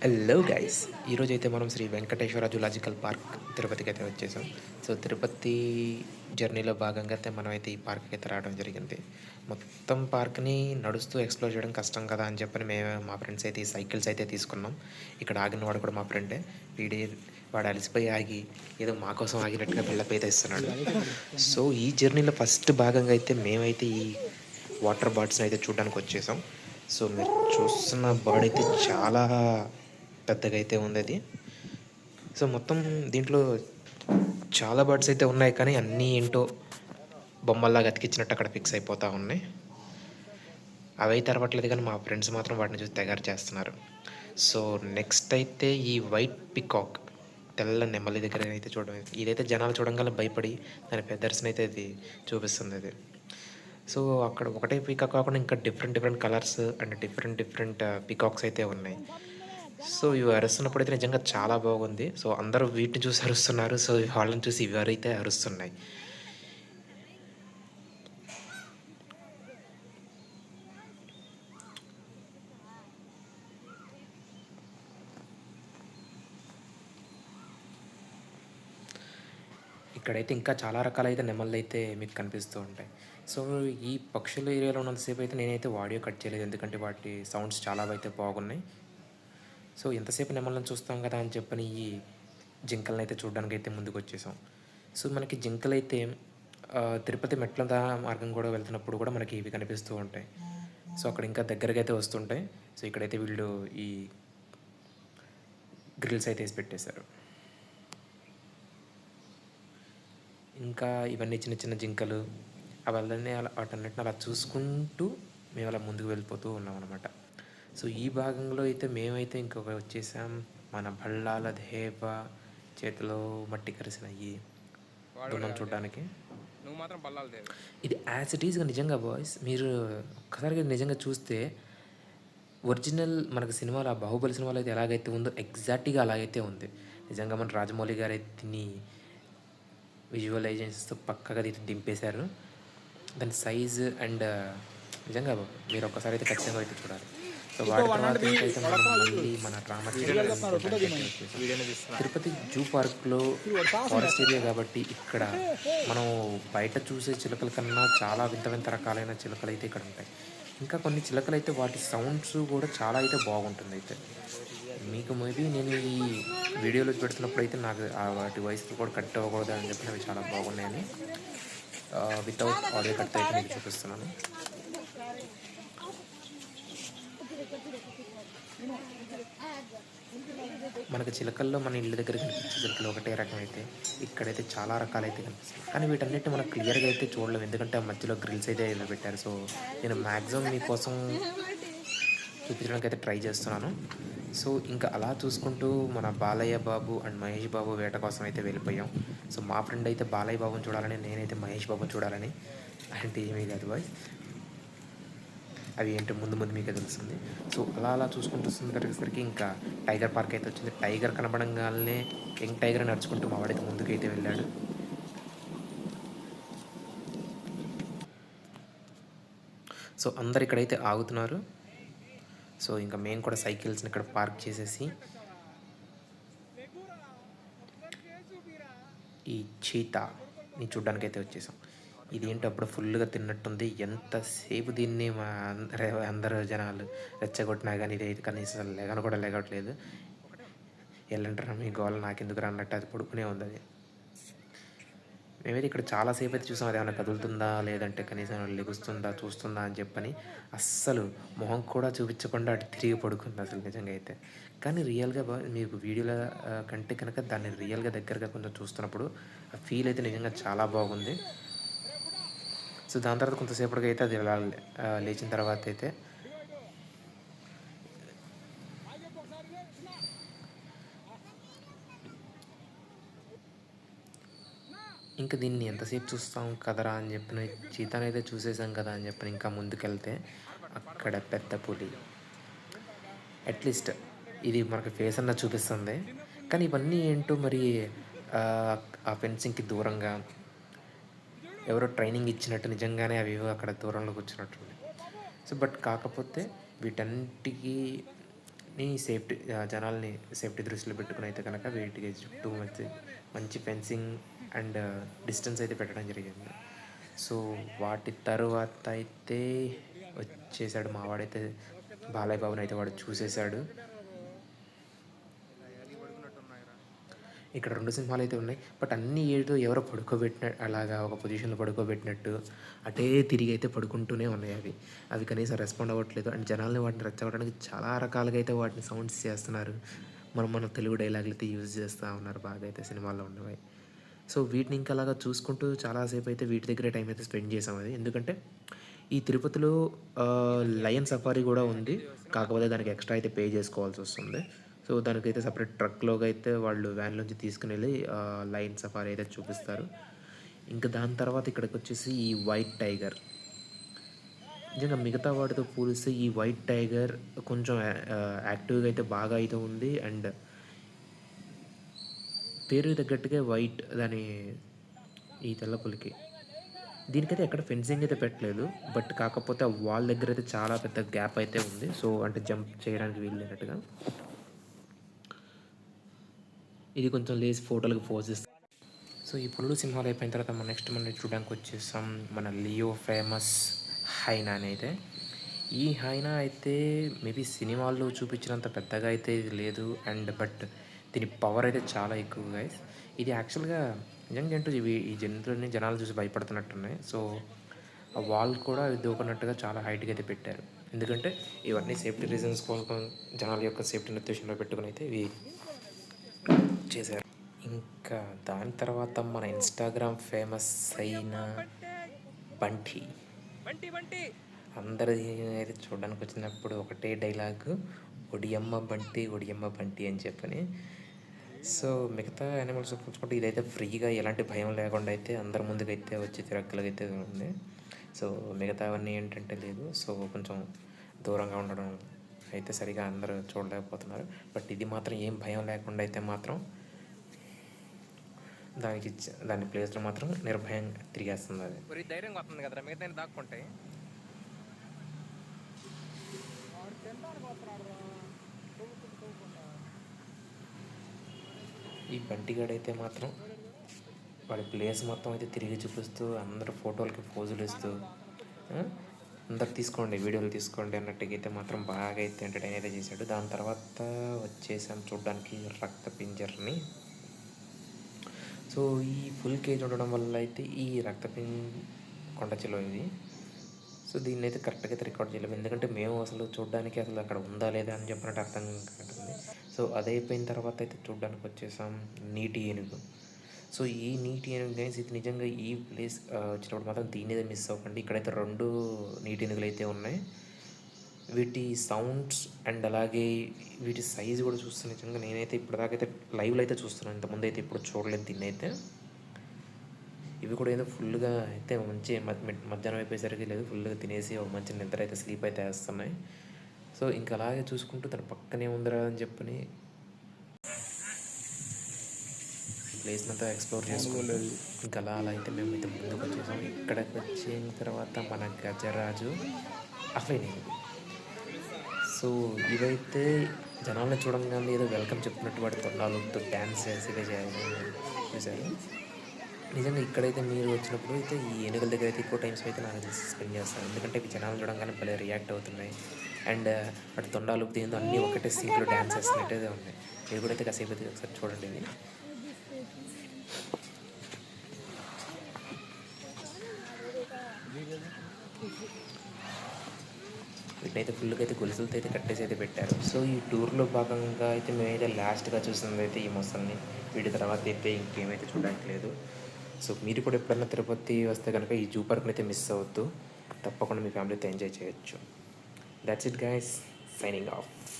Hello guys, ఈరోజైతే మనం Shri Venkateswara zoological park తిరుపతికి అయితే వచ్చేసాం. సో తిరుపతి జర్నీలో భాగంగా అయితే మనమైతే ఈ పార్క్కి అయితే రావడం జరిగింది. మొత్తం పార్క్ని నడుస్తూ ఎక్స్ప్లోర్ చేయడం కష్టం కదా అని చెప్పని మేము మా ఫ్రెండ్స్ అయితే ఈ సైకిల్స్ అయితే తీసుకున్నాం. ఇక్కడ ఆగిన వాడు కూడా మా ఫ్రెండే. వీడి వాడు అలసిపోయి ఆగి ఏదో మా కోసం ఆగినట్టుగా బిల్డప్ అయితే ఇస్తున్నాడు. సో ఈ జర్నీలో ఫస్ట్ భాగంగా అయితే మేమైతే ఈ వాటర్ బర్డ్స్ని అయితే చూడడానికి వచ్చేసాం. సో మీరు చూస్తున్న బర్డ్ అయితే చాలా పెద్దగా అయితే ఉంది అది. సో మొత్తం దీంట్లో చాలా బర్డ్స్ అయితే ఉన్నాయి, కానీ అన్నీ ఏంటో బొమ్మల్లాగా అతికిచ్చినట్టు అక్కడ ఫిక్స్ అయిపోతూ ఉన్నాయి. అవి అయితే అరవట్లేదు, కానీ మా ఫ్రెండ్స్ మాత్రం వాటిని చూసి తెగారు చేస్తున్నారు. సో నెక్స్ట్ అయితే ఈ వైట్ పికాక్, తెల్ల నెమలి దగ్గర అయితే చూడడం, ఇదైతే జనాలు చూడంగానే భయపడి దాని ఫెదర్స్ని అయితే ఇది చూపిస్తుంది అది. సో అక్కడ ఒకటే పీకాక్ కాకుండా ఇంకా different different colours and different different peacocks అయితే ఉన్నాయి. సో ఇవి అరుస్తున్నప్పుడు అయితే నిజంగా చాలా బాగుంది. సో అందరూ వీటిని చూసి అరుస్తున్నారు. సో వాళ్ళని చూసి ఇవరైతే అరుస్తున్నాయి. ఇక్కడైతే ఇంకా చాలా రకాలైతే నెమళ్ళు అయితే మీకు కనిపిస్తూ ఉంటాయి. సో ఈ పక్షుల ఏరియాలో ఉన్నంతసేపు అయితే నేనైతే ఆడియో కట్ చేయలేదు, ఎందుకంటే వాటి సౌండ్స్ చాలా అయితే బాగున్నాయి. సో ఎంతసేపు నెమళ్ళని చూస్తాం కదా అని చెప్పని ఈ జింకలను అయితే చూడడానికి అయితే ముందుకు వచ్చేసాం. సో మనకి జింకలైతే తిరుపతి మెట్ల మార్గం కూడా వెళ్తున్నప్పుడు కూడా మనకి ఇవి కనిపిస్తూ ఉంటాయి. సో అక్కడ ఇంకా దగ్గరగా అయితే వస్తుంటాయి. సో ఇక్కడైతే వీళ్ళు ఈ గ్రిల్స్ అయితే వేసి పెట్టేశారు. ఇంకా ఇవన్నీ చిన్న చిన్న జింకలు, అవన్నీ అలా వాటన్నిటిని అలా చూసుకుంటూ మేము అలా ముందుకు వెళ్ళిపోతూ ఉన్నాం అనమాట. సో ఈ భాగంలో అయితే మేమైతే ఇంకొక వచ్చేసాం, మన బళ్ళాల దేవ చేతిలో మట్టి కరిసిన ఈ దున్నం చూడడానికి. నువ్వు మాత్రం బల్లాలు దేవు. ఇది యాజ్ ఇట్ ఈస్గా నిజంగా బాయ్స్, మీరు ఒక్కసారిగా నిజంగా చూస్తే ఒరిజినల్ మనకు సినిమాలో ఆ బాహుబలి సినిమాలో అయితే ఎలాగైతే ఉందో ఎగ్జాక్ట్గా అలాగైతే ఉంది. నిజంగా మన రాజమౌళి గారు అయితే దీన్ని విజువలైజేషన్స్తో పక్కగా దింపేశారు. దాని సైజు అండ్ నిజంగా మీరు ఒక్కసారి అయితే ఖచ్చితంగా అయితే చూడాలి. సో వాటి తర్వాత అయితే మనం మళ్ళీ మన తిరుపతి జూ పార్క్లో ఫారెస్ట్ ఏరియా కాబట్టి ఇక్కడ మనం బయట చూసే చిలుకల కన్నా చాలా వింత వింత రకాలైన చిలుకలు అయితే ఇక్కడ ఉంటాయి. ఇంకా కొన్ని చిలుకలు అయితే వాటి సౌండ్స్ కూడా చాలా అయితే బాగుంటుంది. అయితే మీకు మేబీ నేను ఈ వీడియోలో పెడుతున్నప్పుడు అయితే నాకు వాటి వాయిస్ కూడా కట్ అవ్వకూడదు అని చెప్పి అవి చాలా బాగున్నాయని వితౌట్ ఆడియో కట్ అయితే మీకు చూపిస్తున్నాను. మనకు చిలకల్లో మన ఇళ్ళ దగ్గర కనిపించే చిలకలు ఒకటే రకం అయితే ఇక్కడైతే చాలా రకాలైతే కనిపిస్తాయి, కానీ వీటన్నిటి మనకు క్లియర్గా అయితే చూడలేము, ఎందుకంటే ఆ మధ్యలో గ్రిల్స్ అయితే ఇలా పెట్టారు. సో నేను మ్యాక్సిమం మీకోసం చూపించడానికి అయితే ట్రై చేస్తున్నాను. సో ఇంకా అలా చూసుకుంటూ మన బాలయ్య బాబు అండ్ మహేష్ బాబు వేట కోసం అయితే వెళ్ళిపోయాం. సో మా ఫ్రెండ్ అయితే బాలయ్య బాబుని చూడాలని, నేనైతే మహేష్ బాబుని చూడాలని. అంటే ఏమీ కాదు బాయ్, అవి ఏంటో ముందు ముందు మీకే తెలుస్తుంది. సో అలా అలా చూసుకుంటూ వస్తుందరికి ఇంకా టైగర్ పార్క్ అయితే వచ్చింది. టైగర్ కనపడంగానే యంగ్ టైగర్ నడుచుకుంటూ మా వాడైతే ముందుకైతే వెళ్ళాడు. సో అందరు ఇక్కడైతే ఆగుతున్నారు. సో ఇంకా మేము కూడా సైకిల్స్ని ఇక్కడ పార్క్ చేసేసి ఈ చీతాని చూడ్డానికి అయితే వచ్చేసాం. ఇది ఏంటో అప్పుడు ఫుల్గా తిన్నట్టుంది. ఎంతసేపు దీన్ని మా అందరూ జనాలు రెచ్చగొట్టినా కానీ ఇది అయితే కనీసం లెగను కూడా లెగట్లేదు. ఎల్లంటారా మీ గోల నాకెందుకు అన్నట్టు అది పడుకునే ఉంది. అది మేమైతే ఇక్కడ చాలాసేపు అయితే చూసాం, అది ఏమైనా కదులుతుందా లేదంటే కనీసం లెగుస్తుందా చూస్తుందా అని చెప్పని అస్సలు మొహం కూడా చూపించకుండా అటు తిరిగి పడుకుంది అసలు నిజంగా అయితే. కానీ రియల్గా మీకు వీడియోల కంటే కనుక దాన్ని రియల్గా దగ్గరగా కొంచెం చూస్తున్నప్పుడు ఆ ఫీల్ అయితే నిజంగా చాలా బాగుంది. సో దాని తర్వాత కొంతసేపటికి అయితే అది ఇలా లేచిన తర్వాత అయితే ఇంకా దీన్ని ఎంతసేపు చూస్తాం కదరా అని చెప్పిన చీతాని అయితే చూసేసాం కదా అని చెప్పిన ఇంకా ముందుకెళ్తే అక్కడ పెద్ద పులి, అట్లీస్ట్ ఇది మనకి ఫేస్ అన్న చూపిస్తుంది. కానీ ఇవన్నీ ఏంటో మరి ఆ ఫెన్సింగ్కి దూరంగా ఎవరో ట్రైనింగ్ ఇచ్చినట్టు నిజంగానే అవి అక్కడ దూరంలో కూర్చున్నట్టు. సో బట్ కాకపోతే వీటన్నిటికీ జనాల్ని సేఫ్టీ దృష్టిలో పెట్టుకుని అయితే కనుక వీటికి చుట్టూ మంచి మంచి ఫెన్సింగ్ అండ్ డిస్టెన్స్ అయితే పెట్టడం జరిగింది. సో వాటి తరువాత అయితే వచ్చేసాడు మావాడైతే, బాలయ్య బాబుని అయితే వాడు చూసేశాడు. ఇక్కడ 2 సింహాలు అయితే ఉన్నాయి. బట్ అన్నీ ఏదో ఎవరో పడుకోబెట్టిన అలాగా ఒక పొజిషన్లో పడుకోబెట్టినట్టు అటే తిరిగి అయితే పడుకుంటూనే ఉన్నాయి అవి. అవి కనీసం రెస్పాండ్ అవ్వట్లేదు. అండ్ జనాల్ని వాటిని రెచ్చగొట్టడానికి చాలా రకాలుగా అయితే వాటిని సౌండ్స్ చేస్తున్నారు. మన తెలుగు డైలాగులు అయితే యూజ్ చేస్తూ ఉన్నారు బాగా అయితే సినిమాల్లో ఉన్నవి. సో వీటిని ఇంకా అలాగా చూసుకుంటూ చాలాసేపు అయితే వీటి దగ్గరే టైం అయితే స్పెండ్ చేసాం. అది ఎందుకంటే ఈ తిరుపతిలో లయన్ సఫారీ కూడా ఉంది. కాకపోతే దానికి ఎక్స్ట్రా అయితే పే చేసుకోవాల్సి వస్తుంది. సో దానికైతే సపరేట్ ట్రక్‌లోకి అయితే వాళ్ళు వ్యాన్‌లోంచి తీసుకొని వెళ్ళి లయన్ సఫారీ అయితే చూపిస్తారు. ఇంకా దాని తర్వాత ఇక్కడికొచ్చేసి ఈ వైట్ టైగర్. నిజంగా మిగతా వాటితో పోలిస్తే ఈ వైట్ టైగర్ కొంచెం యాక్టివ్‌గా అయితే బాగా అయితే ఉంది. అండ్ పేరుకి తగ్గట్టుగా వైట్ దాని ఈ తెల్ల పులికి. దీనికైతే ఎక్కడ ఫెన్సింగ్ అయితే పెట్టలేదు. బట్ కాకపోతే ఆ వాల్ దగ్గర అయితే చాలా పెద్ద గ్యాప్ అయితే ఉంది. సో అంటే జంప్ చేయడానికి వీలు లేనట్టుగా. ఇది కొంచెం లేసి ఫోటోలకి పోజ్ ఇస్తుంది. సో ఈ పులులు సింహాలు అయిపోయిన తర్వాత మనం చూడడానికి వచ్చేసాం మన లియో ఫేమస్ హైనా అని అయితే. ఈ హైనా అయితే మేబీ సినిమాల్లో చూపించినంత పెద్దగా అయితే ఇది లేదు. అండ్ బట్ దీని పవర్ అయితే చాలా ఎక్కువ గైస్. ఇది యాక్చువల్గా నిజంగా ఏంటో ఈ జంతువులని జనాలు చూసి భయపడుతున్నట్టున్నాయి. సో ఆ వాల్ కూడా దూకున్నట్టుగా చాలా హైట్గా అయితే పెట్టారు. ఎందుకంటే ఇవన్నీ సేఫ్టీ రీజన్స్ కోసం జనాల యొక్క సేఫ్టీని ఉద్దేశంలో పెట్టుకుని అయితే ఇవి చేశారు. ఇంకా దాని తర్వాత మన ఇన్స్టాగ్రామ్ ఫేమస్ అయిన బంటి అందరి అయితే చూడడానికి వచ్చినప్పుడు ఒకటే డైలాగ్, ఒడియమ్మ బంటి ఒడియమ్మ బంటి అని చెప్పని. సో మిగతా యానిమల్స్ చూసుకుంటే ఇదైతే ఫ్రీగా ఎలాంటి భయం లేకుండా అయితే అందరి ముందుకైతే వచ్చి తిరగలిగితే ఉంది. సో మిగతావన్నీ ఏంటంటే లేదు. సో కొంచెం దూరంగా ఉండడం అయితే సరిగా అందరూ చూడలేకపోతున్నారు. బట్ ఇది మాత్రం ఏం భయం లేకుండా అయితే మాత్రం దాని ప్లేస్లో మాత్రం నిర్భయంగా తిరిగేస్తుంది. అది ధైర్యంగా వస్తుంది కదా, మిగతా దాక్కుంటాయి. ఈ బంటిగాడైతే మాత్రం వాడి ప్లేస్ మొత్తం అయితే తిరిగి చూపిస్తూ అందరూ ఫోటోలకి పోజులు ఇస్తూ అందరు తీసుకోండి వీడియోలు తీసుకోండి అన్నట్టుగా అయితే మాత్రం బాగా అయితే ఎంటర్టైన్ అయితే చేశాడు. దాని తర్వాత వచ్చేసాం చూడడానికి రక్త పింజర్ని. సో ఈ ఫుల్ కేజ్ ఉండడం వల్ల అయితే ఈ కొండచిలో ఇది. సో దీన్ని అయితే కరెక్ట్గా అయితే రికార్డ్ చేయలేము. ఎందుకంటే మేము అసలు చూడడానికి అసలు అక్కడ ఉందా లేదా అని చెప్పినట్టు అర్థం కాఉంటుంది. సో అదైపోయిన తర్వాత అయితే చూడడానికి వచ్చేసాం నీటి ఏనుగు. సో ఈ నీటి ఏనుగు గైస్ ఇది నిజంగా ఈ ప్లేస్ వచ్చినప్పుడు మాత్రం దీన్ని అయితే మిస్ అవ్వకండి. ఇక్కడైతే 2 నీటి ఏనుగులు అయితే ఉన్నాయి. వీటి సౌండ్స్ అండ్ అలాగే వీటి సైజు కూడా చూస్తే నిజంగా నేనైతే ఇప్పటిదాకైతే లైవ్లో అయితే చూస్తున్నాను. ఇంతకుముందు అయితే ఇప్పుడు చూడలేదు దీన్ని అయితే. ఇవి కూడా ఏదో ఫుల్గా అయితే మంచి మధ్యాహ్నం అయిపోయేసరికి లేదు ఫుల్గా తినేసి ఒక మంచి నిద్ర అయితే స్లీప్ అయితే వేస్తున్నాయి. సో ఇంకా అలాగే చూసుకుంటూ తన పక్కనే ఉందిరా అని చెప్పని ప్లేస్ని అంతా ఎక్స్ప్లోర్ చేసుకోలేదు. ఇంకా అలా అయితే మేము అయితే ముందుకు వచ్చేసాం. ఇక్కడికి వచ్చిన తర్వాత మన గజరాజు అఫైనింగ్. సో ఇవైతే జనాలను చూడంగానే ఏదో వెల్కమ్ చెప్తున్నట్టు వాడి తొండాలతో డ్యాన్స్ చేసి చూశారు. నిజంగా ఇక్కడైతే మీరు వచ్చినప్పుడు అయితే ఈ ఏనుగుల దగ్గర అయితే ఎక్కువ టైమ్స్ అయితే నాకు స్పెండ్ చేస్తాను. ఎందుకంటే ఇవి జనాలు చూడంగానే భలే రియాక్ట్ అవుతున్నాయి. అండ్ వాటి తొండాలు దీంతో అన్నీ ఒకటే సింక్లో డ్యాన్స్ చేస్తున్నట్టే ఉన్నాయి. మీరు కూడా అయితే కాసేపు అయితే ఒకసారి చూడండి. ఇది వీటినైతే ఫుల్గా అయితే గొలుసులతో అయితే కట్టేసి అయితే పెట్టారు. సో ఈ టూర్లో భాగంగా అయితే మేమైతే లాస్ట్గా చూసింది అయితే ఈ మొసల్ని. వీటి తర్వాత అయితే ఇంకేమైతే చూడడానికి లేదు. సో మీరు కూడా ఎప్పుడన్నా తిరుపతి వస్తే కనుక ఈ జూ పార్క్ని అయితే మిస్ అవ్వద్దు. తప్పకుండా మీ ఫ్యామిలీతో ఎంజాయ్ చేయొచ్చు. That's it guys, signing off.